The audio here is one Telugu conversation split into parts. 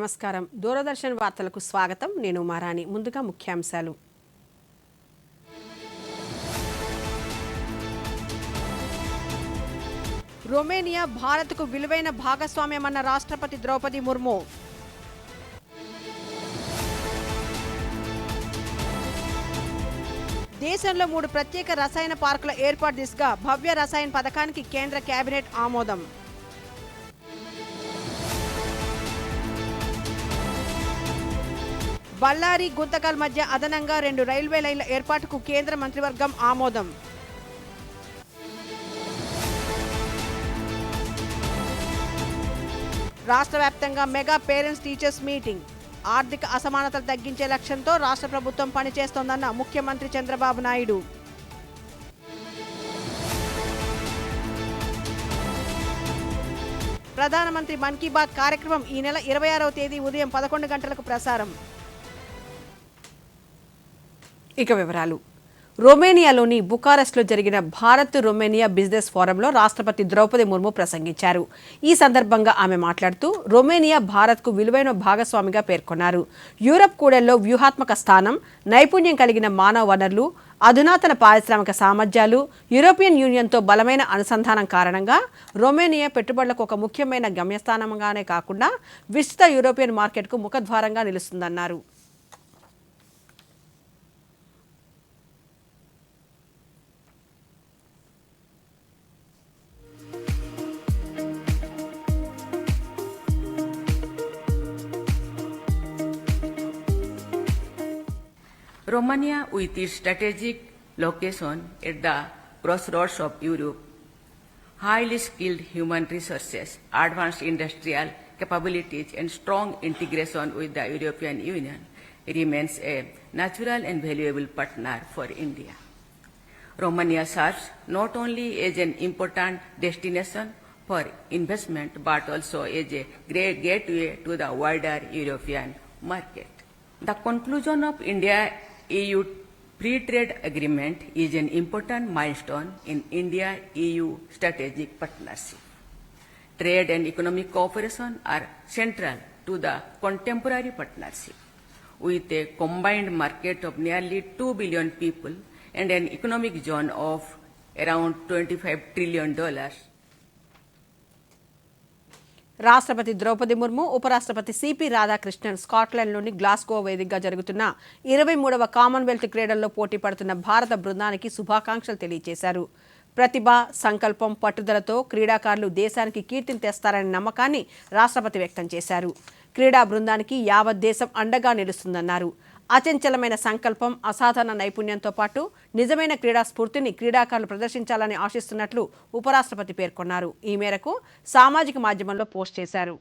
నమస్కారం. దూరదర్శన్ వార్తలకు స్వాగతం. నేను మారాణి. ముందుగా ముఖ్యాంశాలు. రొమేనియా భారత్కు విలువైన భాగస్వామ్యమన్న రాష్ట్రపతి ద్రౌపది ముర్ము. దేశంలో 3 ప్రత్యేక రసాయన పార్కుల ఏర్పాటు దిశగా భవ్య రసాయన పథకానికి కేంద్ర కేబినెట్ ఆమోదం. బళ్ళారి గుంతకల్ మధ్య అదనంగా 2 రైల్వే లైన్ల ఏర్పాటుకు కేంద్ర మంత్రివర్గం ఆమోదం. రాష్ట్ర వ్యాప్తంగా మెగా పేరెంట్స్ టీచర్స్ మీటింగ్. ఆర్థిక అసమానతలు తగ్గించే లక్ష్యంతో రాష్ట్ర ప్రభుత్వం పనిచేస్తోందన్న ముఖ్యమంత్రి చంద్రబాబు నాయుడు. ప్రధానమంత్రి మన్ కీ బాత్ కార్యక్రమం ఈ నెల 26వ తేదీ ఉదయం 11 గంటలకు ప్రసారం. ఇక వివరాలు. రొమేనియాలోని బుకారెస్ట్లో జరిగిన భారత్ రొమేనియా బిజినెస్ ఫోరంలో రాష్ట్రపతి ద్రౌపది ముర్ము ప్రసంగించారు. ఈ సందర్భంగా ఆమె మాట్లాడుతూ రొమేనియా భారత్కు విలువైన భాగస్వామిగా పేర్కొన్నారు. యూరప్ కూడల్లో వ్యూహాత్మక స్థానం, నైపుణ్యం కలిగిన మానవ వనరులు, అధునాతన పారిశ్రామిక సామర్థ్యాలు, యూరోపియన్ యూనియన్తో బలమైన అనుసంధానం కారణంగా రొమేనియా పెట్టుబడులకు ఒక ముఖ్యమైన గమ్యస్థానంగానే కాకుండా విస్తృత యూరోపియన్ మార్కెట్కు ముఖద్వారంగా నిలుస్తుందన్నారు. Romania, with its strategic location at the crossroads of Europe, highly skilled human resources, advanced industrial capabilities, and strong integration with the European Union, remains a natural and valuable partner for India. Romania serves not only as an important destination for investment, but also as a great gateway to the wider European market. The conclusion of India-EU Free Trade Agreement is an important milestone in India-EU strategic partnership. Trade and economic cooperation are central to the contemporary partnership. With a combined market of nearly 2 billion people and an economic zone of around $25 trillion, రాష్ట్రపతి ద్రౌపది ముర్ము, ఉపరాష్ట్రపతి సిపి రాధాకృష్ణన్ స్కాట్లాండ్లోని గ్లాస్గో వేదికగా జరుగుతున్న 23వ కామన్వెల్త్ క్రీడల్లో పోటీ పడుతున్న భారత బృందానికి శుభాకాంక్షలు తెలియజేశారు. ప్రతిభ, సంకల్పం, పట్టుదలతో క్రీడాకారులు దేశానికి కీర్తిని తెస్తారనే నమ్మకాన్ని రాష్ట్రపతి వ్యక్తం చేశారు. క్రీడా బృందానికి యావత్ దేశం అండగా నిలుస్తుందన్నారు. అచంచలమైన సంకల్పం, అసాధారణ నైపుణ్యంతో పాటు నిజమైన క్రీడా స్ఫూర్తిని క్రీడాకారులు ప్రదర్శించాలని ఆశిస్తున్నట్లు ఉపరాష్ట్రపతి పేర్కొన్నారు. ఈ మేరకు సామాజిక మాధ్యమంలో పోస్ట్ చేశారు.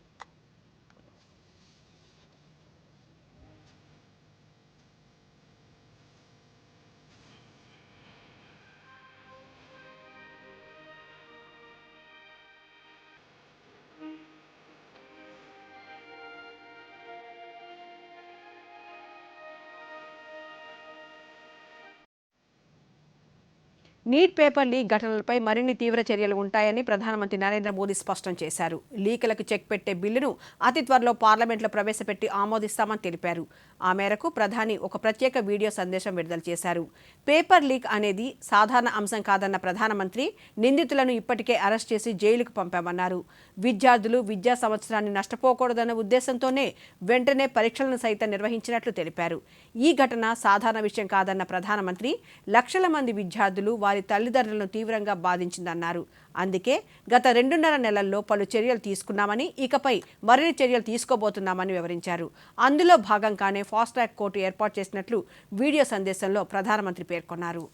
నీట్ పేపర్ లీక్ ఘటనలపై మరిన్ని తీవ్ర చర్యలు ఉంటాయని ప్రధానమంత్రి నరేంద్ర మోదీ స్పష్టం చేశారు. లీకులకు చెక్ పెట్టే బిల్లును అతి త్వరలో పార్లమెంట్లో ప్రవేశపెట్టి ఆమోదిస్తామని తెలిపారు. ఆ మేరకు ప్రధాని ఒక ప్రత్యేక వీడియో సందేశం విడుదల చేశారు. పేపర్ లీక్ అనేది సాధారణ అంశం కాదన్న ప్రధానమంత్రి నిందితులను ఇప్పటికే అరెస్ట్ చేసి జైలుకు పంపామన్నారు. విద్యార్థులు విద్యా సంవత్సరాన్ని నష్టపోకూడదన్న ఉద్దేశంతోనే వెంటనే పరీక్షలను సైతం నిర్వహించినట్లు తెలిపారు. ఈ ఘటన సాధారణ విషయం కాదన్న ప్రధానమంత్రి లక్షల మంది విద్యార్థులు వారి తల్లిదండ్రులను తీవ్రంగా బాధించిందన్నారు. అందుకే గత 2.5 నెలల్లో పలు చర్యలు తీసుకున్నామని, ఇకపై మరిన్ని చర్యలు తీసుకోబోతున్నామని వివరించారు. అందులో భాగంగానే ఫాస్ట్ ట్రాక్ కోర్టు ఏర్పాటు చేసినట్లు వీడియో సందేశంలో ప్రధానమంత్రి పేర్కొన్నారు.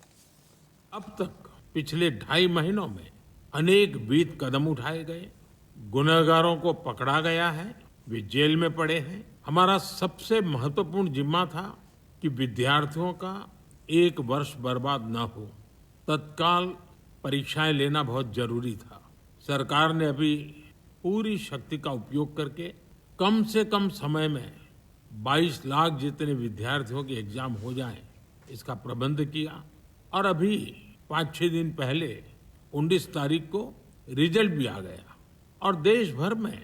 अब तक पिछले 2.5 महीनों में अनेक विध कदम उठाए गए, गुनहगारों को पकड़ा गया है, वे जेल में पड़े हैं. हमारा सबसे महत्वपूर्ण जिम्मा था कि विद्यार्थियों का 1 वर्ष बर्बाद न हो. तत्काल परीक्षाएं लेना बहुत जरूरी था. सरकार ने अभी पूरी शक्ति का उपयोग करके कम से कम समय में 22 लाख जितने विद्यार्थियों के एग्जाम हो जाएं, इसका प्रबंध किया. और अभी 5-6 दिन पहले 19 तारीख को रिजल्ट भी आ गया और देश भर में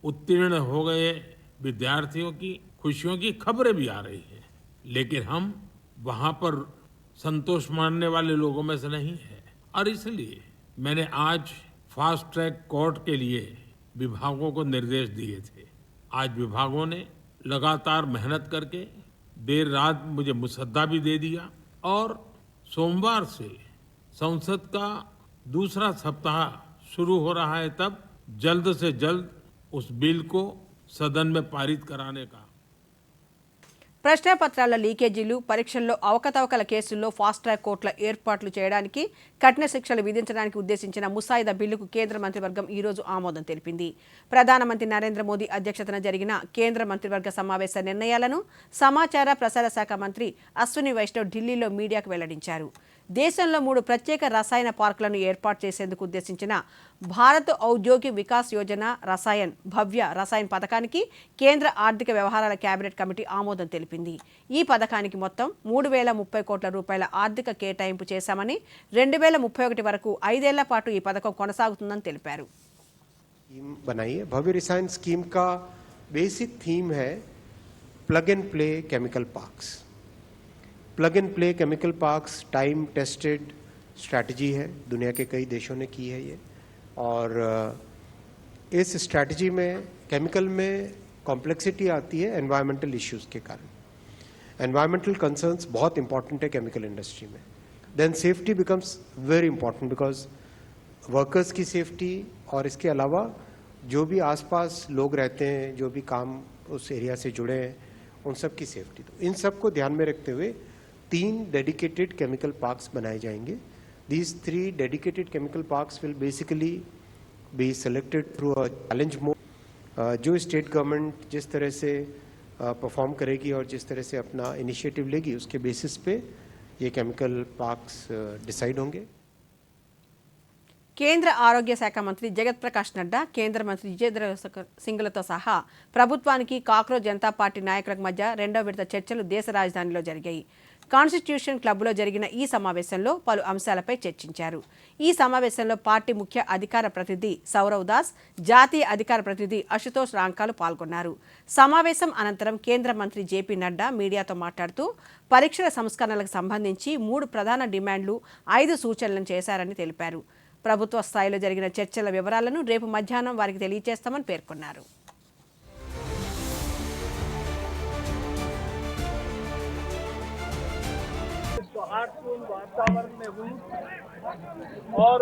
उत्तीर्ण हो गए विद्यार्थियों की खुशियों की खबरें भी आ रही हैं, लेकिन हम वहां पर संतोष मानने वाले लोगों में से नहीं है। और इसलिए मैंने आज फास्ट ट्रैक कोर्ट के लिए विभागों को निर्देश दिए थे। आज विभागों ने लगातार मेहनत करके देर रात मुझे मुसद्दा भी दे दिया और सोमवार से संसद का दूसरा सप्ताह शुरू हो रहा है, तब जल्द से जल्द उस बिल को सदन में पारित कराने का। ప్రశ్నపత్రాల లీకేజీలు, పరీక్షల్లో అవకతవకల కేసుల్లో ఫాస్ట్ ట్రాక్ కోర్టుల ఏర్పాట్లు చేయడానికి కఠిన శిక్షలు విధించడానికి ఉద్దేశించిన ముసాయిదా బిల్లుకు కేంద్ర మంత్రివర్గం ఈ రోజు ఆమోదం తెలిపింది. ప్రధానమంత్రి నరేంద్ర మోదీ అధ్యక్షతన జరిగిన కేంద్ర మంత్రివర్గ సమావేశ నిర్ణయాలను సమాచార ప్రసార శాఖ మంత్రి అశ్విని వైష్ణవ్ ఢిల్లీలో మీడియాకు వెల్లడించారు. దేశంలో 3 ప్రత్యేక రసాయన పార్కులను ఏర్పాటు చేసేందుకు ఉద్దేశించిన భారత్ ఔద్యోగిక వికాస్ యోజన రసాయన్ భవ్య రసాయన్ పథకానికి కేంద్ర ఆర్థిక వ్యవహారాల కేబినెట్ కమిటీ ఆమోదం తెలిపింది. ఈ పథకానికి మొత్తం 3030 కోట్ల రూపాయల ఆర్థిక కేటాయింపు చేశామని 2031 వరకు 5 ఏళ్ల పాటు ఈ పథకం కొనసాగుతుందని తెలిపారు. बनाई है। भव्य रसायन स्कीम का बेसिक थीम है plug and play chemical parks. Plug and play chemical parks time tested strategy है, दुनिया के कई देशों ने की है ये। और इस स्ट्रैटेजी में केमिकल में कॉम्प्लेक्सिटी आती है एनवायरमेंटल इश्यूज के कारण। एनवायरमेंटल कंसर्न्स बहुत इंपॉर्टेंट है केमिकल इंडस्ट्री में। Then safety becomes very important because workers की सेफ्टी और इसके अलावा जो भी आसपास लोग रहते हैं, जो भी काम उस एरिया से जुड़े हैं, उन सब की सेफ्टी। तो इन सब को ध्यान में रखते हुए 3 डेडिकेटेड केमिकल पार्क्स बनाए जाएंगे। These 3 dedicated chemical parks will basically be selected through a challenge mode. जो स्टेट गवर्नमेंट जिस तरह से परफॉर्म करेगी और जिस तरह से अपना इनिशिएटिव लेगी, उसके बेसिस पे ये केमिकल पार्क्स डिसाइड होंगे। కేంద్ర ఆరోగ్య శాఖ మంత్రి జగత్ ప్రకాష్ నడ్డా, కేంద్ర మంత్రి జితేంద్ర సింగ్లతో సహా ప్రభుత్వానికి కాక్రోచ్ జనతా పార్టీ నాయకులకు మధ్య 2వ విడత చర్చలు దేశ రాజధానిలో జరిగాయి. కాన్స్టిట్యూషన్ క్లబ్లో జరిగిన ఈ సమావేశంలో పలు అంశాలపై చర్చించారు. ఈ సమావేశంలో పార్టీ ముఖ్య అధికార ప్రతినిధి సౌరవ్ దాస్, జాతీయ అధికార ప్రతినిధి అశుతోష్ రాంకాలు పాల్గొన్నారు. సమావేశం అనంతరం కేంద్ర మంత్రి జేపీ నడ్డా మీడియాతో మాట్లాడుతూ పరీక్షల సంస్కరణలకు సంబంధించి 3 ప్రధాన డిమాండ్లు, 5 సూచనలను చేశారని తెలిపారు. ప్రభుత్వ స్థాయిలో జరిగిన చర్చల వివరాలను రేపు మధ్యాహ్నం వారికి తెలియజేస్తామని పేర్కొన్నారు. सौहार्दपूर्ण वातावरण में हुई और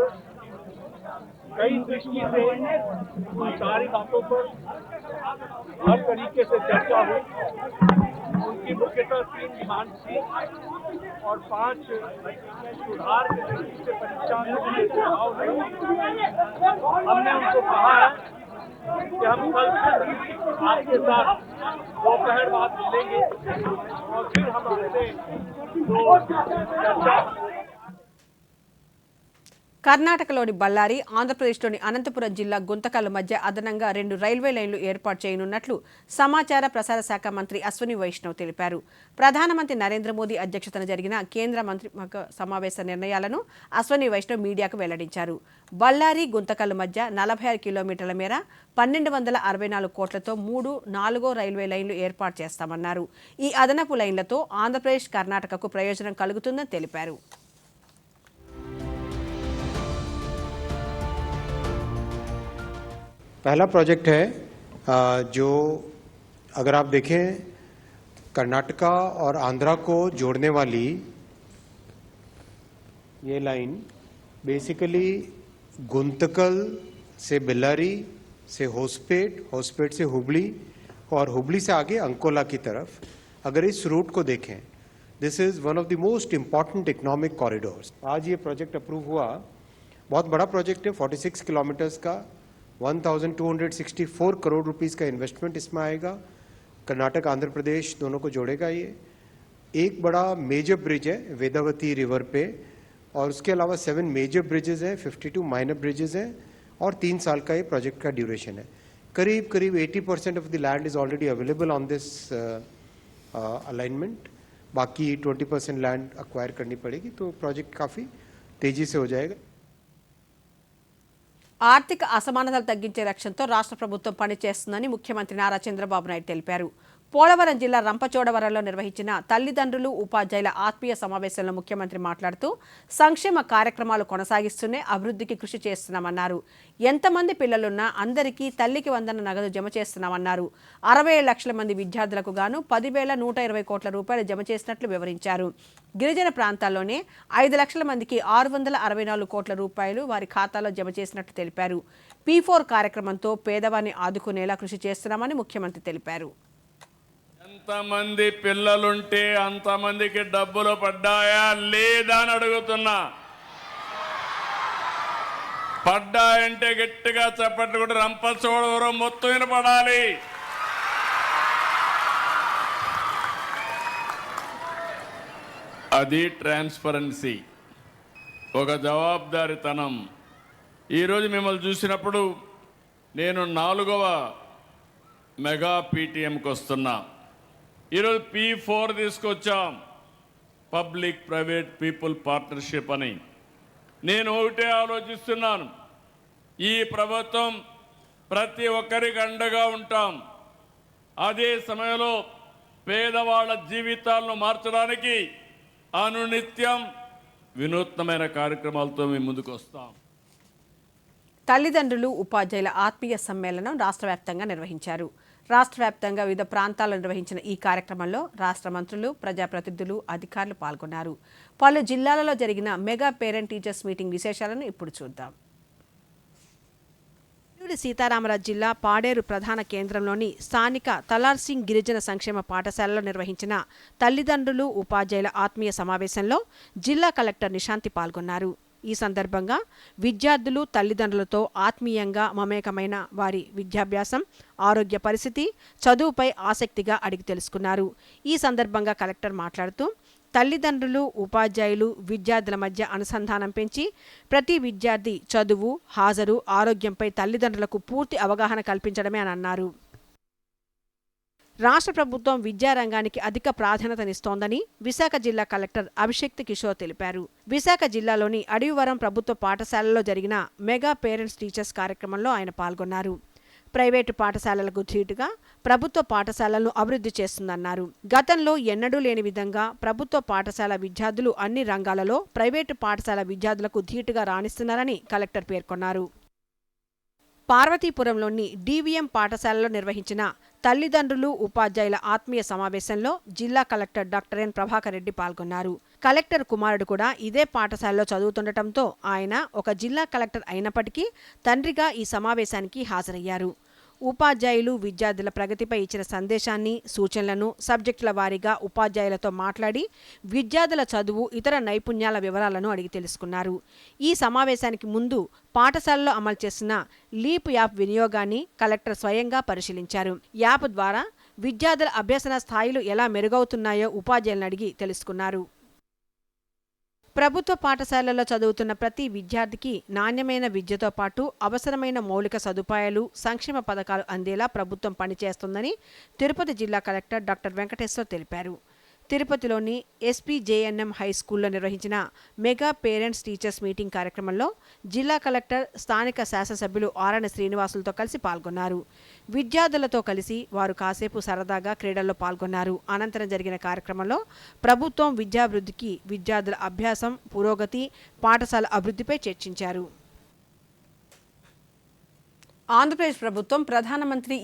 कई दृष्टि से उन सारी बातों पर हर तरीके से चर्चा हुई। उनकी मुख्यतः 3 डिमांड थी और 5 सुधार के दृष्टि से परीक्षा में सुझाव नहीं। हमने उनको कहा है कि हम कल आपके साथ दोपहर बाद मिलेंगे और फिर हम आपसे चर्चा। కర్ణాటకలోని బళ్ళారి, ఆంధ్రప్రదేశ్లోని అనంతపురం జిల్లా గుంతకల్ మధ్య అదనంగా 2 రైల్వే లైన్లు ఏర్పాటు చేయనున్నట్లు సమాచార ప్రసార శాఖ మంత్రి అశ్విని వైష్ణవ్ తెలిపారు. ప్రధానమంత్రి నరేంద్ర మోదీ అధ్యక్షతన జరిగిన కేంద్ర మంత్రివర్గ సమావేశ నిర్ణయాలను అశ్విని వైష్ణవ్ మీడియాకు వెల్లడించారు. బళ్ళారి, గుంతకల్ మధ్య 46 కిలోమీటర్ల మేర 1264 కోట్లతో 4వ రైల్వే లైన్లు ఏర్పాటు చేస్తామన్నారు. ఈ అదనపు లైన్లతో ఆంధ్రప్రదేశ్, కర్ణాటకకు ప్రయోజనం కలుగుతుందని తెలిపారు. पहला प्रोजेक्ट है जो अगर आप देखें कर्नाटका और आंध्रा को जोड़ने वाली ये लाइन बेसिकली गुंतकल से बेल्लारी से होसपेट, होसपेट से हुबली और हुबली से आगे अंकोला की तरफ अगर इस रूट को देखें, this is one of the most important economic corridors. आज ये प्रोजेक्ट अप्रूव हुआ, बहुत बड़ा प्रोजेक्ट है, 46 किलोमीटर्स का, 1264 करोड़ रुपीस का इन्वेस्टमेंट इसमें आएगा। कर्नाटक, आंध्र प्रदेश दोनों को जोड़ेगा। ये एक बड़ा मेजर ब्रिज है वेदावती रिवर पे और उसके अलावा 7 मेजर ब्रिजेस हैं, 52 माइनर ब्रिजेस हैं और 3 साल का ये प्रोजेक्ट का ड्यूरेशन है। करीब 80% of the land is already available on this alignment. बाकी 20% लैंड अक्वायर करनी पड़ेगी, तो प्रोजेक्ट काफ़ी तेजी से हो जाएगा। ఆర్థిక అసమానతలు తగ్గించే లక్ష్యంతో రాష్ట్ర ప్రభుత్వం పనిచేస్తుందని ముఖ్యమంత్రి నారా చంద్రబాబు నాయుడు తెలిపారు. పోలవరం జిల్లా రంపచోడవరంలో నిర్వహించిన తల్లిదండ్రులు ఉపాధ్యాయుల ఆత్మీయ సమావేశంలో ముఖ్యమంత్రి మాట్లాడుతూ సంక్షేమ కార్యక్రమాలు కొనసాగిస్తూనే అభివృద్ధికి కృషి చేస్తున్నామన్నారు. ఎంతమంది పిల్లలున్నా అందరికీ తల్లికి వందన నగదు జమ చేస్తున్నామన్నారు. 67 లక్షల మంది విద్యార్థులకు గాను 10,120 కోట్ల రూపాయలు జమ చేసినట్లు వివరించారు. గిరిజన ప్రాంతాల్లోనే 5 లక్షల మందికి 664 కోట్ల రూపాయలు వారి ఖాతాలో జమ చేసినట్లు తెలిపారు. P4 కార్యక్రమంతో పేదవారిని ఆదుకునేలా కృషి చేస్తున్నామని ముఖ్యమంత్రి తెలిపారు. ఎంతమంది పిల్లలుంటే అంతమందికి డబ్బులు పడ్డాయా లేదా అని అడుగుతున్నా. పడ్డాయంటే గట్టిగా చప్పట్లు కూడా రంపచోడవరం మొత్తం వినపడాలి. అది ట్రాన్స్పరెన్సీ, ఒక జవాబుదారీతనం. ఈరోజు మిమ్మల్ని చూసినప్పుడు నేను 4వ మెగా పీటీఎంకి వస్తున్నా. ఈరోజు P4 తీసుకొచ్చాం, పబ్లిక్ ప్రైవేట్ పీపుల్ పార్ట్నర్షిప్ అని. నేను ఒకటే ఆలోచిస్తున్నాను, ఈ ప్రభుత్వం ప్రతి ఒక్కరికి అండగా ఉంటాం. అదే సమయంలో పేదవాళ్ళ జీవితాలను మార్చడానికి అనునిత్యం వినూత్నమైన కార్యక్రమాలతో మేము ముందుకు వస్తాం. తల్లిదండ్రులు ఉపాధ్యాయుల ఆత్మీయ సమ్మేళనం రాష్ట్ర వ్యాప్తంగా నిర్వహించారు. రాష్ట్ర వ్యాప్తంగా వివిధ ప్రాంతాల్లో నిర్వహించిన ఈ కార్యక్రమంలో రాష్ట్ర మంత్రులు, ప్రజాప్రతినిధులు, అధికారులు పాల్గొన్నారు. పలు జిల్లాలలో జరిగిన మెగా పేరెంట్ టీచర్స్ మీటింగ్ విశేషాలను ఇప్పుడు చూద్దాం. సీతారామరాజు జిల్లా పాడేరు ప్రధాన కేంద్రంలోని స్థానిక తలార్ సింగ్ గిరిజన సంక్షేమ పాఠశాలలో నిర్వహించిన తల్లిదండ్రులు ఉపాధ్యాయుల ఆత్మీయ సమావేశంలో జిల్లా కలెక్టర్ నిశాంతి పాల్గొన్నారు. ఈ సందర్భంగా విద్యార్థులు తల్లిదండ్రులతో ఆత్మీయంగా మమేకమైన వారి విద్యాభ్యాసం, ఆరోగ్య పరిస్థితి, చదువుపై ఆసక్తిగా అడిగి తెలుసుకున్నారు. ఈ సందర్భంగా కలెక్టర్ మాట్లాడుతూ తల్లిదండ్రులు, ఉపాధ్యాయులు, విద్యార్థుల మధ్య అనుసంధానం పెంచి ప్రతి విద్యార్థి చదువు, హాజరు, ఆరోగ్యంపై తల్లిదండ్రులకు పూర్తి అవగాహన కల్పించడమే అని అన్నారు. రాష్ట్ర ప్రభుత్వం విద్యారంగానికి అధిక ప్రాధాన్యతనిస్తోందని విశాఖ జిల్లా కలెక్టర్ అభిషేక్ కిషోర్ తెలిపారు. విశాఖ జిల్లాలోని అడవివరం ప్రభుత్వ పాఠశాలలో జరిగిన మెగా పేరెంట్స్ టీచర్స్ కార్యక్రమంలో ఆయన పాల్గొన్నారు. ప్రైవేటు పాఠశాలలకు ధీటుగా ప్రభుత్వ పాఠశాలలను అభివృద్ధి చేస్తుందన్నారు. గతంలో ఎన్నడూ లేని విధంగా ప్రభుత్వ పాఠశాల విద్యార్థులు అన్ని రంగాలలో ప్రైవేటు పాఠశాల విద్యార్థులకు ధీటుగా రాణిస్తున్నారని కలెక్టర్ పేర్కొన్నారు. పార్వతీపురంలోని DVM పాఠశాలలో నిర్వహించిన తల్లిదండ్రులు ఉపాధ్యాయుల ఆత్మీయ సమావేశంలో జిల్లా collector doctor N Prabhakar Reddy పాల్గొన్నారు. కలెక్టర్ కుమారుడు కూడా ఇదే పాఠశాలలో చదువుతుండటంతో ఆయన ఒక జిల్లా కలెక్టర్ అయినప్పటికీ తండ్రిగా ఈ సమావేశానికి హాజరయ్యారు. ఉపాధ్యాయులు విద్యార్థుల ప్రగతిపై ఇచ్చిన సందేశాన్ని, సూచనలను సబ్జెక్టుల వారీగా ఉపాధ్యాయులతో మాట్లాడి విద్యార్థుల చదువు, ఇతర నైపుణ్యాల వివరాలను అడిగి తెలుసుకున్నారు. ఈ సమావేశానికి ముందు పాఠశాలలో అమలు చేసిన లీప్ యాప్ వినియోగాన్ని కలెక్టర్ స్వయంగా పరిశీలించారు. యాప్ ద్వారా విద్యార్థుల అభ్యసన స్థాయిలు ఎలా మెరుగవుతున్నాయో ఉపాధ్యాయులను అడిగి తెలుసుకున్నారు. ప్రభుత్వ పాఠశాలల్లో చదువుతున్న ప్రతి విద్యార్థికి నాణ్యమైన విద్యతో పాటు అవసరమైన మౌలిక సదుపాయాలు, సంక్షేమ పథకాలు అందేలా ప్రభుత్వం పనిచేస్తుందని తిరుపతి జిల్లా కలెక్టర్ డాక్టర్ వెంకటేశ్వర్ తెలిపారు. తిరుపతిలోని SPJNM హై స్కూల్లో నిర్వహించిన మెగా పేరెంట్స్ టీచర్స్ మీటింగ్ కార్యక్రమంలో జిల్లా కలెక్టర్, స్థానిక శాసనసభ్యులు ఆరణి శ్రీనివాసులతో కలిసి పాల్గొన్నారు. విద్యార్థులతో కలిసి వారు కాసేపు సరదాగా క్రీడల్లో పాల్గొన్నారు. అనంతరం జరిగిన కార్యక్రమంలో ప్రభుత్వం విద్యాభివృద్ధికి, విద్యార్థుల అభ్యాసం, పురోగతి, పాఠశాల అభివృద్ధిపై చర్చించారు. ఆంధ్రప్రదేశ్ ప్రభుత్వం ప్రధానమంత్రి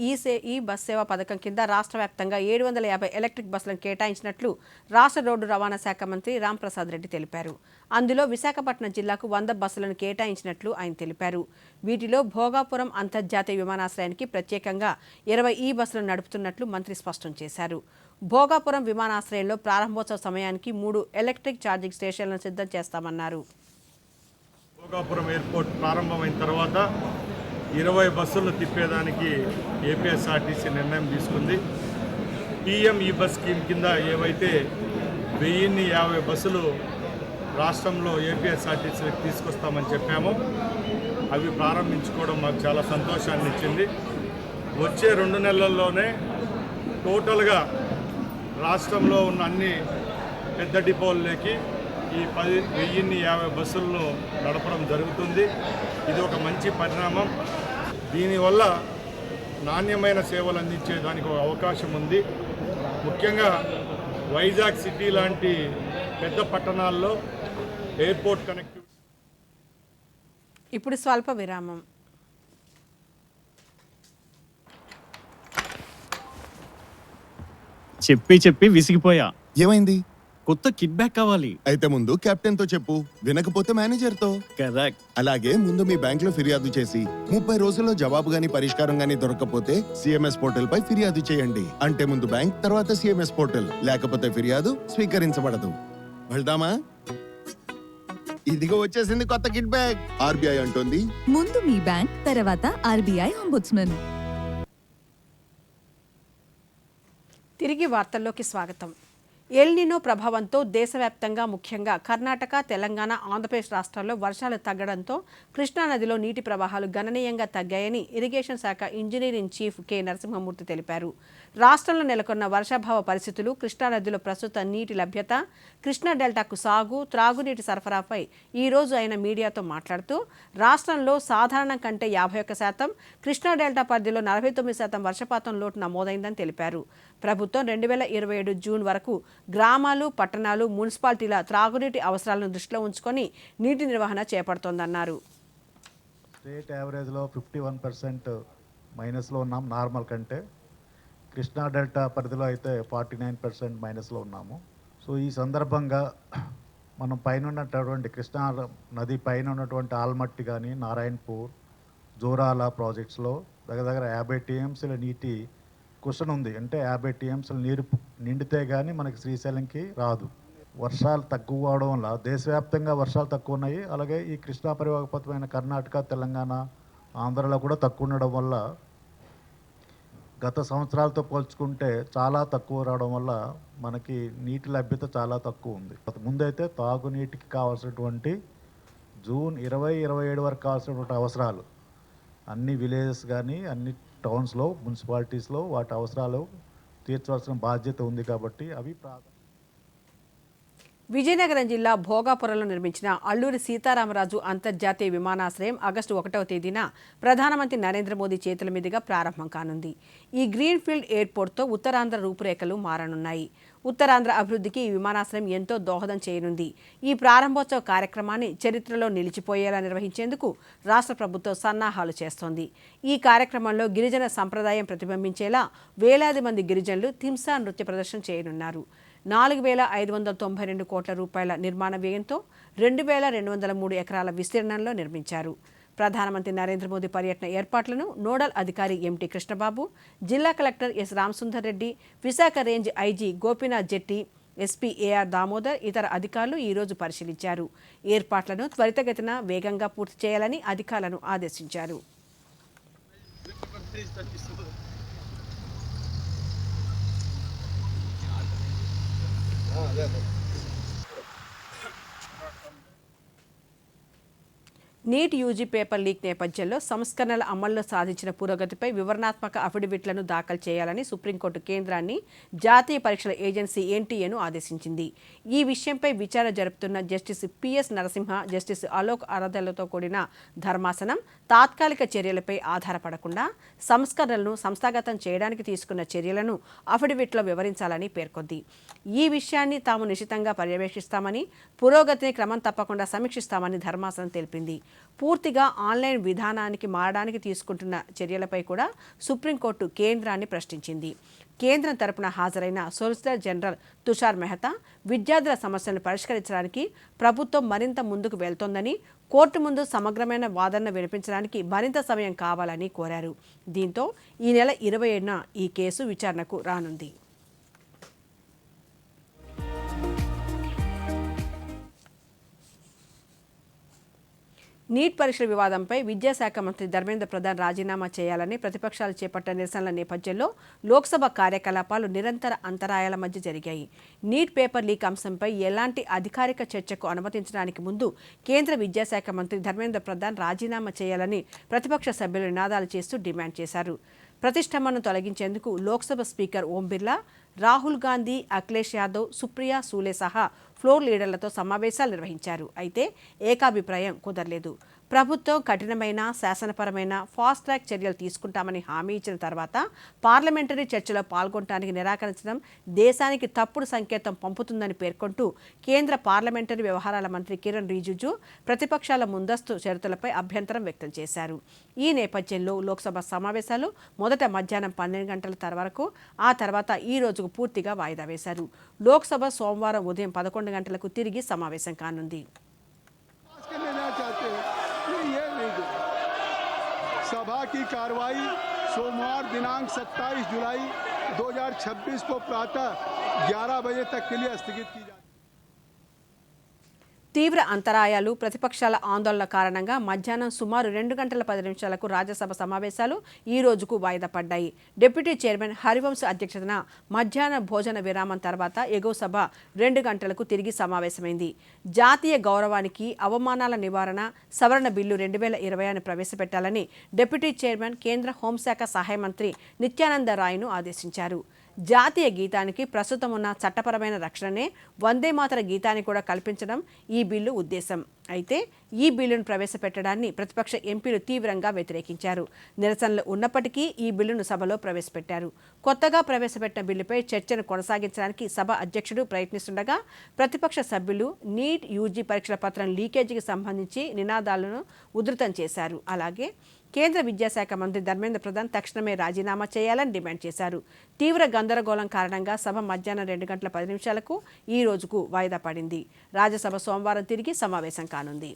ఈ బస్ సేవ పథకం కింద రాష్ట్ర వ్యాప్తంగా 750 ఎలక్ట్రిక్ బస్సులను కేటాయించినట్లు రాష్ట్ర రోడ్డు రవాణా శాఖ మంత్రి రాంప్రసాద్ రెడ్డి తెలిపారు. అందులో విశాఖపట్నం జిల్లాకు 100 బస్సులను కేటాయించినట్లు ఆయన తెలిపారు. వీటిలో భోగాపురం అంతర్జాతీయ విమానాశ్రయానికి ప్రత్యేకంగా 20 బస్సులను నడుపుతున్నట్లు మంత్రి స్పష్టం చేశారు. భోగాపురం విమానాశ్రయంలో ప్రారంభోత్సవ సమయానికి 3 ఎలక్ట్రిక్ ఛార్జింగ్ స్టేషన్లను సిద్ధం చేస్తామన్నారు. భోగాపురం ఎయిర్పోర్ట్ ప్రారంభమైన తర్వాత 20 బస్సులు తిప్పేదానికి ఏపీఎస్ఆర్టీసీ నిర్ణయం తీసుకుంది. PM ఈ బస్ స్కీమ్ కింద ఏవైతే 1050 బస్సులు రాష్ట్రంలో ఏపీఎస్ఆర్టీసీకి తీసుకొస్తామని చెప్పామో అవి ప్రారంభించుకోవడం మాకు చాలా సంతోషాన్ని ఇచ్చింది. వచ్చే 2 నెలల్లోనే టోటల్గా రాష్ట్రంలో ఉన్న అన్ని పెద్ద డిపోల్లోకి ఈ 1050 బస్సులను నడపడం జరుగుతుంది. ఇది ఒక మంచి పరిణామం. దీనివల్ల నాణ్యమైన సేవలు అందించేదానికి ఒక అవకాశం ఉంది. ముఖ్యంగా వైజాగ్ సిటీ లాంటి పెద్ద పట్టణాల్లో ఎయిర్పోర్ట్ కనెక్టివిటీ. ఇప్పుడు స్వల్ప విరామం. చెప్పి విసిగిపోయా. ఏమైంది? కొత్త కిట్ బ్యాక్ కావాలి. అయితే ముందు కెప్టెన్ తో చెప్పు, వినకపోతే మేనేజర్ తో. కరెక్ట్. అలాగే ముందు మీ బ్యాంక్ లో ఫిర్యాదు చేసి 30 రోజుల్లో జవాబు గాని పరిష్కారం గాని దొరకకపోతే సిఎంఎస్ పోర్టల్ పై ఫిర్యాదు చేయండి. అంటే ముందు బ్యాంక్, తర్వాత సిఎంఎస్ పోర్టల్. లేకపోతే ఫిర్యాదు స్వీకరించబడదు. వెళ్దామా? ఇదిగో వచ్చేసింది కొత్త కిట్ బ్యాక్. ఆర్బీఐ అంటోంది, ముందు మీ బ్యాంక్, తర్వాత ఆర్బీఐ అంబుడ్స్మన్. తిరిగి వార్తల్లోకి స్వాగతం. ఎల్ నినో ప్రభావంతో దేశవ్యాప్తంగా ముఖ్యంగా కర్ణాటక, తెలంగాణ, ఆంధ్రప్రదేశ్ రాష్ట్రాల్లో వర్షాలు తగ్గడంతో కృష్ణానదిలో నీటి ప్రవాహాలు గణనీయంగా తగ్గాయని ఇరిగేషన్ శాఖ engineer in chief K Narasimhamurthy తెలిపారు. రాష్ట్రంలో నెలకొన్న వర్షాభావ పరిస్థితులు, కృష్ణానదిలో ప్రస్తుత నీటి లభ్యత, కృష్ణా డెల్టాకు సాగు, త్రాగునీటి సరఫరాపై ఈ రోజు ఆయన మీడియాతో మాట్లాడుతూ రాష్ట్రంలో సాధారణం కంటే 51%, కృష్ణా డెల్టా పరిధిలో 49% వర్షపాతం లోటు నమోదైందని తెలిపారు. ప్రభుత్వం 2027 జూన్ వరకు గ్రామాలు, పట్టణాలు, మున్సిపాలిటీల త్రాగునీటి అవసరాలను దృష్టిలో ఉంచుకొని నీటి నిర్వహణ చేపడుతోందన్నారు. స్టేట్ యావరేజ్లో 51% మైనస్లో ఉన్నాం నార్మల్ కంటే. కృష్ణా డెల్టా పరిధిలో అయితే 49% మైనస్లో ఉన్నాము. సో ఈ సందర్భంగా మనం పైన ఉన్నటువంటి కృష్ణా నది పైన ఉన్నటువంటి ఆల్మట్టి కానీ, నారాయణపూర్, జోరాల ప్రాజెక్ట్స్లో దగ్గర 50 టీఎంసీల నీటి క్వశ్చన్ ఉంది. అంటే 50 టీఎంసీల నీరు నిండితే కానీ మనకి శ్రీశైలంకి రాదు. వర్షాలు తక్కువ అవడం వల్ల దేశవ్యాప్తంగా వర్షాలు తక్కువ ఉన్నాయి. అలాగే ఈ కృష్ణా పరివాహకమైన కర్ణాటక, తెలంగాణ, ఆంధ్రలో కూడా తక్కువ ఉండడం వల్ల గత సంవత్సరాలతో పోల్చుకుంటే చాలా తక్కువ రావడం వల్ల మనకి నీటి లభ్యత చాలా తక్కువ ఉంది. ముందైతే తాగునీటికి కావాల్సినటువంటి జూన్ 2027 వరకు కావాల్సినటువంటి అవసరాలు అన్ని విలేజెస్ కానీ అన్ని టౌన్స్లో, మున్సిపాలిటీస్లో వాటి అవసరాలు తీర్చవలసిన బాధ్యత ఉంది. కాబట్టి అవి విజయనగరం జిల్లా భోగాపురంలో నిర్మించిన అల్లూరి సీతారామరాజు అంతర్జాతీయ విమానాశ్రయం ఆగస్టు 1వ తేదీన ప్రధానమంత్రి నరేంద్ర మోదీ చేతుల మీదుగా ప్రారంభం కానుంది. ఈ గ్రీన్ఫీల్డ్ ఎయిర్పోర్ట్తో ఉత్తరాంధ్ర రూపురేఖలు మారనున్నాయి. ఉత్తరాంధ్ర అభివృద్ధికి ఈ విమానాశ్రయం ఎంతో దోహదం చేయనుంది. ఈ ప్రారంభోత్సవ కార్యక్రమాన్ని చరిత్రలో నిలిచిపోయేలా నిర్వహించేందుకు రాష్ట్ర ప్రభుత్వం సన్నాహాలు చేస్తోంది. ఈ కార్యక్రమంలో గిరిజన సంప్రదాయం ప్రతిబింబించేలా వేలాది మంది గిరిజనులు థింసా నృత్య ప్రదర్శన చేయనున్నారు. 4,592 కోట్ల రూపాయల నిర్మాణ వ్యయంతో 2,203 ఎకరాల విస్తీర్ణంలో నిర్మించారు. ప్రధానమంత్రి నరేంద్ర మోదీ పర్యటన ఏర్పాట్లను నోడల్ అధికారి ఎంటీ కృష్ణబాబు, జిల్లా collector S Ramasundar Reddy, Visakha range IG Gopinath Jetty, SP AR Damodar, ఇతర అధికారులు ఈరోజు పరిశీలించారు. ఏర్పాట్లను త్వరితగతిన వేగంగా పూర్తి చేయాలని అధికారులను ఆదేశించారు. నీట్ యూజీ పేపర్ లీక్ నేపథ్యంలో సంస్కరణల అమల్లో సాధించిన పురోగతిపై వివరణాత్మక అఫిడవిట్లను దాఖలు చేయాలని సుప్రీంకోర్టు కేంద్రాన్ని జాతీయ పరీక్షల ఏజెన్సీ ఎన్టీఏను ఆదేశించింది. ఈ విషయంపై విచారణ జరుపుతున్న justice PS Narasimha, justice Alok అరాధలతో కూడిన ధర్మాసనం తాత్కాలిక చర్యలపై ఆధారపడకుండా సంస్కరణలను సంస్థాగతం చేయడానికి తీసుకున్న చర్యలను అఫిడవిట్లో వివరించాలని పేర్కొంది. ఈ విషయాన్ని తాము నిశితంగా పర్యవేక్షిస్తామని, పురోగతిని క్రమం తప్పకుండా సమీక్షిస్తామని ధర్మాసనం తెలిపింది. పూర్తిగా ఆన్లైన్ విధానానికి మారడానికి తీసుకుంటున్న చర్యలపై కూడా సుప్రీంకోర్టు కేంద్రాన్ని ప్రశ్నించింది. కేంద్రం తరపున హాజరైన సొలిసిటర్ జనరల్ తుషార్ మెహతా విద్యార్థుల సమస్యలను పరిష్కరించడానికి ప్రభుత్వం మరింత ముందుకు వెళ్తోందని, కోర్టు ముందు సమగ్రమైన వాదనను వినిపించడానికి మరింత సమయం కావాలని కోరారు. దీంతో ఈ నెల 27న ఈ కేసు విచారణకు రానుంది. నీట్ పరీక్షల వివాదంపై విద్యాశాఖ మంత్రి ధర్మేంద్ర ప్రధాన్ రాజీనామా చేయాలని ప్రతిపక్షాలు చేపట్టిన నిరసనల నేపథ్యంలో లోక్సభ కార్యకలాపాలు నిరంతర అంతరాయాల మధ్య జరిగాయి. నీట్ పేపర్ లీక్ అంశంపై ఎలాంటి అధికారిక చర్చకు అనుమతించడానికి ముందు కేంద్ర విద్యాశాఖ మంత్రి ధర్మేంద్ర ప్రధాన్ రాజీనామా చేయాలని ప్రతిపక్ష సభ్యులు నినాదాలు చేస్తూ డిమాండ్ చేశారు. ప్రతిష్టంభను తొలగించేందుకు లోక్సభ స్పీకర్ ఓం బిర్లా, రాహుల్ గాంధీ, అఖిలేష్ యాదవ్, సుప్రియా సూలే సహా ఫ్లోర్ లీడర్లతో సమావేశాలు నిర్వహించారు. అయితే ఏకాభిప్రాయం కుదరలేదు. ప్రభుత్వం కఠినమైన శాసనపరమైన ఫాస్ట్ ట్రాక్ చర్యలు తీసుకుంటామని హామీ ఇచ్చిన తర్వాత పార్లమెంటరీ చర్చలో పాల్గొనడానికి నిరాకరించడం దేశానికి తప్పుడు సంకేతం పంపుతుందని పేర్కొంటూ కేంద్ర పార్లమెంటరీ వ్యవహారాల మంత్రి కిరణ్ రిజిజు ప్రతిపక్షాల ముందస్తు షరతులపై అభ్యంతరం వ్యక్తం చేశారు. ఈ నేపథ్యంలో లోక్సభ సమావేశాలు మొదట మధ్యాహ్నం 12 గంటల వరకు, ఆ తర్వాత ఈ రోజుకు పూర్తిగా వాయిదా వేశారు. లోక్సభ సోమవారం ఉదయం 11 గంటలకు తిరిగి సమావేశం కానుంది. सभा की कार्रवाई सोमवार दिनांक 27 जुलाई 2026 को प्रातः 11 बजे तक के लिए स्थगित की जाती है. తీవ్ర అంతరాయాలు, ప్రతిపక్షాల ఆందోళన కారణంగా మధ్యాహ్నం సుమారు 2 గంటల 10 నిమిషాలకు రాజ్యసభ సమావేశాలు ఈ రోజుకు వాయిదా పడ్డాయి. డిప్యూటీ చైర్మన్ హరివంశ్ అధ్యక్షతన మధ్యాహ్న భోజన విరామం తర్వాత ఎగువ సభ 2 గంటలకు తిరిగి సమావేశమైంది. జాతీయ గౌరవానికి అవమానాల నివారణ సవరణ బిల్లు 2020 ప్రవేశపెట్టాలని డిప్యూటీ చైర్మన్ కేంద్ర హోంశాఖ సహాయ మంత్రి నిత్యానంద రాయ్ను ఆదేశించారు. జాతీయ గీతానికి ప్రస్తుతం ఉన్న చట్టపరమైన రక్షణనే వందే మాతర గీతాన్ని కూడా కల్పించడం ఈ బిల్లు ఉద్దేశం. అయితే ఈ బిల్లును ప్రవేశపెట్టడాన్ని ప్రతిపక్ష ఎంపీలు తీవ్రంగా వ్యతిరేకించారు. నిరసనలు ఉన్నప్పటికీ ఈ బిల్లును సభలో ప్రవేశపెట్టారు. కొత్తగా ప్రవేశపెట్టిన బిల్లుపై చర్చను కొనసాగించడానికి సభ అధ్యక్షుడు ప్రయత్నిస్తుండగా ప్రతిపక్ష సభ్యులు నీట్ యూజీ పరీక్షల పత్రం లీకేజీకి సంబంధించి నినాదాలను ఉధృతం చేశారు. అలాగే కేంద్ర విద్యాశాఖ మంత్రి ధర్మేంద్ర ప్రధాన్ తక్షణమే రాజీనామా చేయాలని డిమాండ్ చేశారు. తీవ్ర గందరగోళం కారణంగా సభ మధ్యాహ్నం 2 గంటల 10 నిమిషాలకు ఈ రోజుకు వాయిదా పడింది. రాజ్యసభ సోమవారం తిరిగి సమావేశం కానుంది.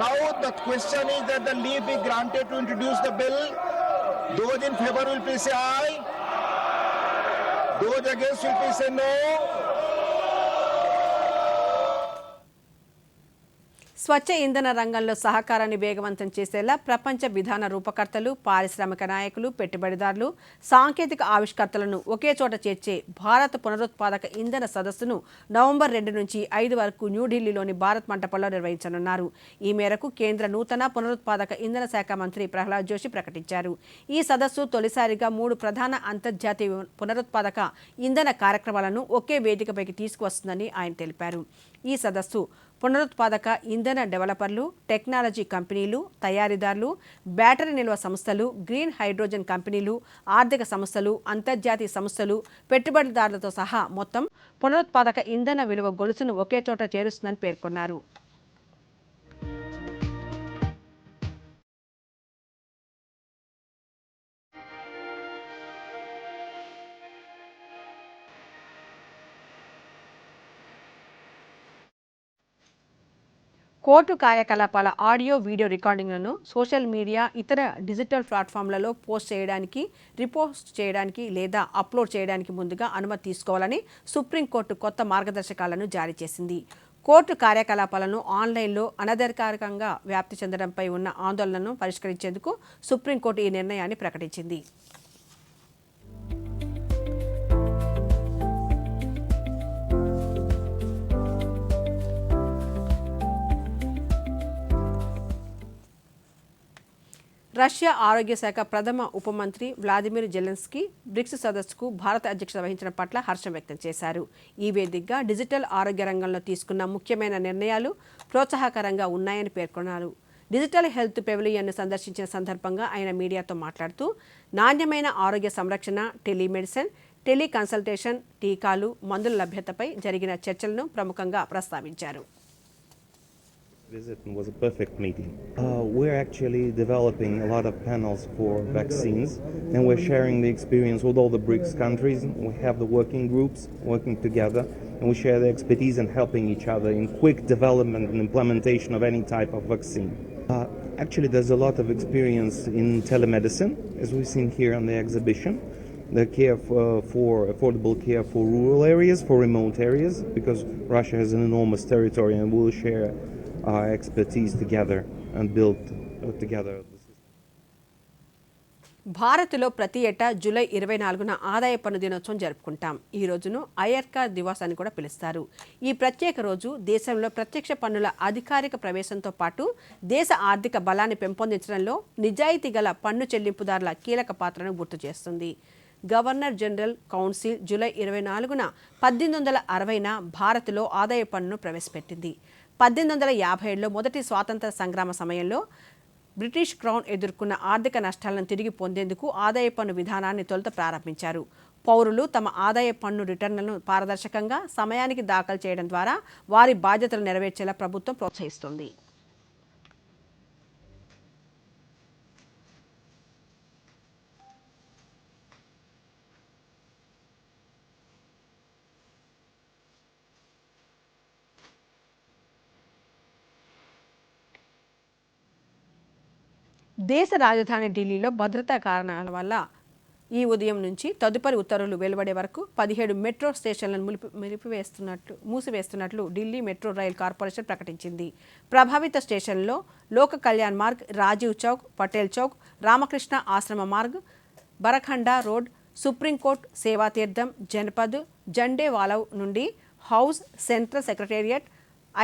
Now the question is that the leave be granted to introduce the bill. Those in favor will please say aye. Those against will please say no. స్వచ్ఛ ఇంధన రంగంలో సహకారాన్ని వేగవంతం చేసేలా ప్రపంచ విధాన రూపకర్తలు, పారిశ్రామిక నాయకులు, పెట్టుబడిదారులు, సాంకేతిక ఆవిష్కర్తలను ఒకే చోట చేర్చే భారత పునరుత్పాదక ఇంధన సదస్సును నవంబర్ 2 నుంచి 5 వరకు న్యూఢిల్లీలోని భారత్ మంటపంలో నిర్వహించనున్నారు. ఈ మేరకు కేంద్ర నూతన పునరుత్పాదక ఇంధన శాఖ మంత్రి ప్రహ్లాద్ జోషి ప్రకటించారు. ఈ సదస్సు తొలిసారిగా 3 ప్రధాన అంతర్జాతీయ పునరుత్పాదక ఇంధన కార్యక్రమాలను ఒకే వేదికపైకి తీసుకువస్తుందని ఆయన తెలిపారు. ఈ సదస్సు పునరుత్పాదక ఇంధన డెవలపర్లు, టెక్నాలజీ కంపెనీలు, తయారీదారులు, బ్యాటరీ నిల్వ సంస్థలు, గ్రీన్ హైడ్రోజన్ కంపెనీలు, ఆర్థిక సంస్థలు, అంతర్జాతీయ సంస్థలు, పెట్టుబడిదారులతో సహా మొత్తం పునరుత్పాదక ఇంధన విలువ గొలుసును ఒకే చోట చేరుస్తుందని పేర్కొన్నారు. కోర్టు కార్యకలాపాల ఆడియో, వీడియో రికార్డింగ్లను సోషల్ మీడియా, ఇతర డిజిటల్ ప్లాట్ఫామ్లలో పోస్ట్ చేయడానికి, రిపోస్ట్ చేయడానికి లేదా అప్లోడ్ చేయడానికి ముందుగా అనుమతి తీసుకోవాలని సుప్రీంకోర్టు కొత్త మార్గదర్శకాలను జారీ చేసింది. కోర్టు కార్యకలాపాలను ఆన్లైన్లో అనధికారికంగా వ్యాప్తి చెందడంపై ఉన్న ఆందోళనను పరిష్కరించేందుకు సుప్రీంకోర్టు ఈ నిర్ణయాన్ని ప్రకటించింది. రష్యా ఆరోగ్య శాఖ ప్రథమ ఉప మంత్రి వ్లాదిమిర్ జెలెన్స్కీ బ్రిక్స్ సదస్సుకు భారత అధ్యక్షత వహించడం పట్ల హర్షం వ్యక్తం చేశారు. ఈ వేదికగా డిజిటల్ ఆరోగ్య రంగంలో తీసుకున్న ముఖ్యమైన నిర్ణయాలు ప్రోత్సాహకరంగా ఉన్నాయని పేర్కొన్నారు. డిజిటల్ హెల్త్ పెవిలియన్ను సందర్శించిన సందర్భంగా ఆయన మీడియాతో మాట్లాడుతూ నాణ్యమైన ఆరోగ్య సంరక్షణ, టెలిమెడిసిన్, టెలికన్సల్టేషన్, టీకాలు, మందుల లభ్యతపై జరిగిన చర్చలను ప్రముఖంగా ప్రస్తావించారు. Visit was a perfect meeting. We're actually developing a lot of panels for vaccines, and we're sharing the experience with all the BRICS countries. We have the working groups working together, and we share the expertise and helping each other in quick development and implementation of any type of vaccine. Actually, there's a lot of experience in telemedicine, as we've seen here on the exhibition. The care for affordable care for rural areas, for remote areas, because Russia has an enormous territory, and we'll share our expertise together and build together. భారత్లో ప్రతి ఏటా జూలై 24న ఆదాయ పన్ను దినోత్సవం జరుపుకుంటాం. ఈ రోజును అయర్కార్ దివాస్ అని కూడా పిలుస్తారు. ఈ ప్రత్యేక రోజు దేశంలో ప్రత్యక్ష పన్నుల అధికారిక ప్రవేశంతో పాటు దేశ ఆర్థిక బలాన్ని పెంపొందించడంలో నిజాయితీ గల పన్ను చెల్లింపుదారుల కీలక పాత్రను గుర్తు చేస్తుంది. గవర్నర్ జనరల్ కౌన్సిల్ జూలై 24న 1860న భారత్లో ఆదాయ పన్నును ప్రవేశపెట్టింది. 1857లో మొదటి స్వాతంత్ర సంగ్రామ సమయంలో బ్రిటిష్ క్రౌన్ ఎదుర్కొన్న ఆర్థిక నష్టాలను తిరిగి పొందేందుకు ఆదాయ పన్ను విధానాన్ని తొలుత ప్రారంభించారు. పౌరులు తమ ఆదాయ పన్ను రిటర్నులను పారదర్శకంగా సమయానికి దాఖలు చేయడం ద్వారా వారి బాధ్యతలు నెరవేర్చేలా ప్రభుత్వం ప్రోత్సహిస్తుంది. దేశ రాజధాని ఢిల్లీలో భద్రతా కారణాల వల్ల ఈ ఉదయం నుంచి తదుపరి ఉత్తర్వులు వెలువడే వరకు 17 మెట్రో స్టేషన్లను మూసివేస్తున్నట్లు ఢిల్లీ మెట్రో రైల్ కార్పొరేషన్ ప్రకటించింది. ప్రభావిత స్టేషన్లలో లోక కళ్యాణ్ మార్గ్, రాజీవ్ చౌక్, పటేల్ చౌక్, రామకృష్ణ ఆశ్రమ మార్గ్, బరఖండా రోడ్, సుప్రీంకోర్టు, సేవాతీర్థం, జనపద్, జండేవాలవ్ నుండి house, central secretariat,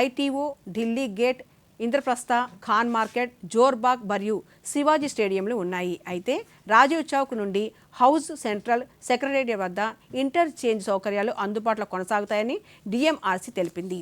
ITO, Delhi gate, Indraprastha, Khan market, Jorbagh మరియు శివాజీ స్టేడియంలు ఉన్నాయి. అయితే రాజీవ్ చౌక్ నుండి హౌస్, సెంట్రల్ సెక్రటేరియట్ వద్ద ఇంటర్చేంజ్ సౌకర్యాలు అందుబాటులో కొనసాగుతాయని డిఎంఆర్సీ తెలిపింది.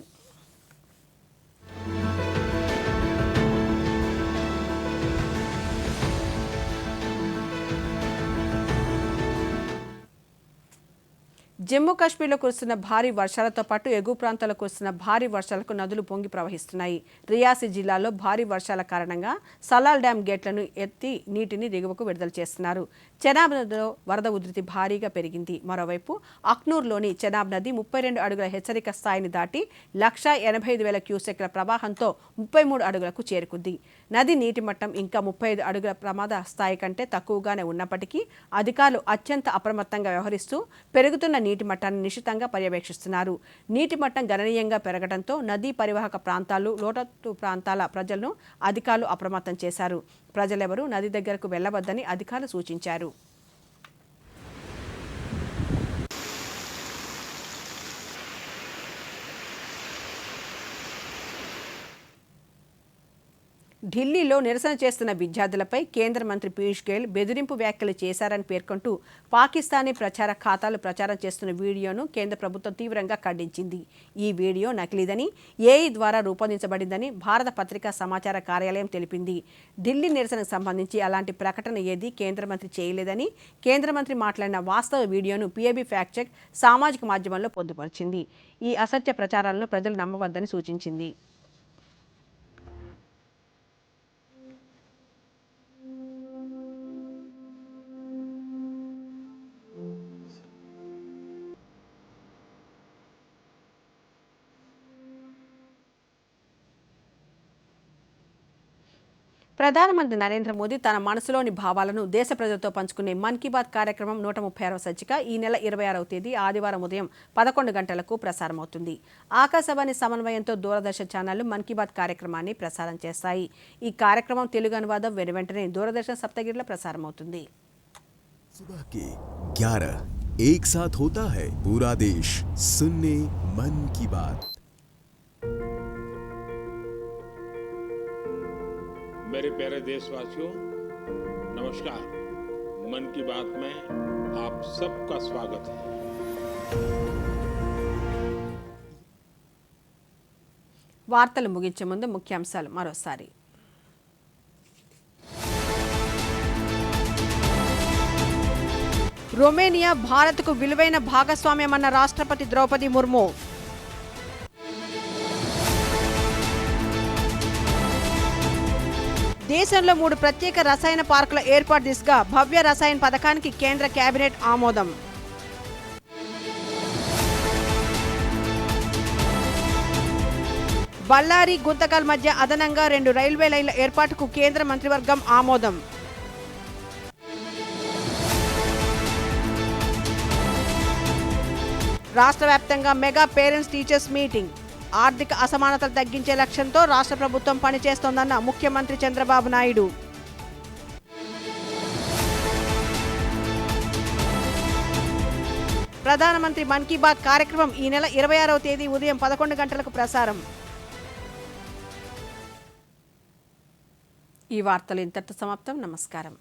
జమ్మూ కాశ్మీర్లో కురుస్తున్న భారీ వర్షాలతో పాటు ఎగువ ప్రాంతాల్లో కురుస్తున్న భారీ వర్షాలకు నదులు పొంగి ప్రవహిస్తున్నాయి. రియాసీ జిల్లాలో భారీ వర్షాల కారణంగా సలాల్ డ్యాం గేట్లను ఎత్తి నీటిని దిగువకు విడుదల చేస్తున్నారు. చెనాబ్ నదిలో వరద ఉధృతి భారీగా పెరిగింది. మరోవైపు అఖ్నూర్లోని చెనాబ్ నది 32 అడుగుల హెచ్చరిక స్థాయిని దాటి 1,85,000 క్యూసెక్ల ప్రవాహంతో 33 అడుగులకు చేరుకుంది. నది నీటి మట్టం ఇంకా 35 అడుగుల ప్రమాద స్థాయి కంటే తక్కువగానే ఉన్నప్పటికీ అధికారులు అత్యంత అప్రమత్తంగా వ్యవహరిస్తూ పెరుగుతున్న నీటి మట్టాన్ని నిశితంగా పర్యవేక్షిస్తున్నారు. నీటి మట్టం గణనీయంగా పెరగడంతో నదీ పరివాహక ప్రాంతాలు, లోతట్టు ప్రాంతాల ప్రజలను అధికారులు అప్రమత్తం చేశారు. ప్రజలెవరూ నది దగ్గరకు వెళ్లవద్దని అధికారులు సూచించారు. ఢిల్లీలో నిరసన చేస్తున్న విద్యార్థులపై కేంద్ర మంత్రి పీయూష్ గోయల్ బెదిరింపు వ్యాఖ్యలు చేశారని పేర్కొంటూ పాకిస్తానీ ప్రచార ఖాతాలు ప్రచారం చేస్తున్న వీడియోను కేంద్ర ప్రభుత్వం తీవ్రంగా ఖండించింది. ఈ వీడియో నకిలీదని, ఏఐ ద్వారా రూపొందించబడిందని భారత పత్రికా సమాచార కార్యాలయం తెలిపింది. ఢిల్లీ నిరసనకు సంబంధించి అలాంటి ప్రకటన ఏదీ కేంద్ర మంత్రి చేయలేదని, కేంద్ర మంత్రి మాట్లాడిన వాస్తవ వీడియోను పీఐబీ ఫ్యాక్ట్ చెక్ సామాజిక మాధ్యమంలో పొందుపరిచింది. ఈ అసత్య ప్రచారాలను ప్రజలు నమ్మవద్దని సూచించింది. ప్రధానమంత్రి నరేంద్ర మోదీ తన మనసులోని భావాలను దేశ ప్రజలతో పంచుకునే మన్ కీ బాత్ కార్యక్రమం 136వ సంచిక ఈ నెల 26వ తేదీ ఆదివారం ఉదయం 11 గంటలకు ప్రసారమవుతుంది. ఆకాశవాణి సమన్వయంతో దూరదర్శన్ ఛానళ్లు మన్ కీ బాత్ కార్యక్రమాన్ని ప్రసారం చేస్తాయి. ఈ కార్యక్రమం తెలుగు అనువాదం వెనువెంటనే దూరదర్శన్ సప్తగిరిలో ప్రసారమవుతుంది. सुबह के 11 एक साथ होता है पूरा देश सुनने मन की बात. मेरे प्यारे देशवासियों, नमस्कार। मन की बात में आप सबका स्वागत है। వార్తలు ముగించే ముందు ముఖ్యాంశాలు మరోసారి. రొమేనియా భారత్కు విలువైన భాగస్వామ్యమన్న రాష్ట్రపతి ద్రౌపది ముర్ము. దేశంలో 3 ప్రత్యేక రసాయన పార్కుల ఏర్పాటు దిశగా భవ్య రసాయన పథకానికి కేంద్ర కేబినెట్ ఆమోదం. బళ్ళారి, గుంతకల్ మధ్య అదనంగా 2 రైల్వే లైన్ల ఏర్పాటుకు కేంద్ర మంత్రివర్గం ఆమోదం. రాష్ట్ర వ్యాప్తంగా మెగా పేరెంట్స్ టీచర్స్ మీటింగ్. ఆర్థిక అసమానతలు తగ్గించే లక్ష్యంతో రాష్ట్ర ప్రభుత్వం పనిచేస్తోందన్న ముఖ్యమంత్రి చంద్రబాబు నాయుడు. ప్రధానమంత్రి మన్ కీ బాత్ కార్యక్రమం ఈ నెల 26వ తేదీ ఉదయం 11 గంటలకు ప్రసారం. ఈ వార్తలు ఇంతటితో సమాప్తం. నమస్కారం.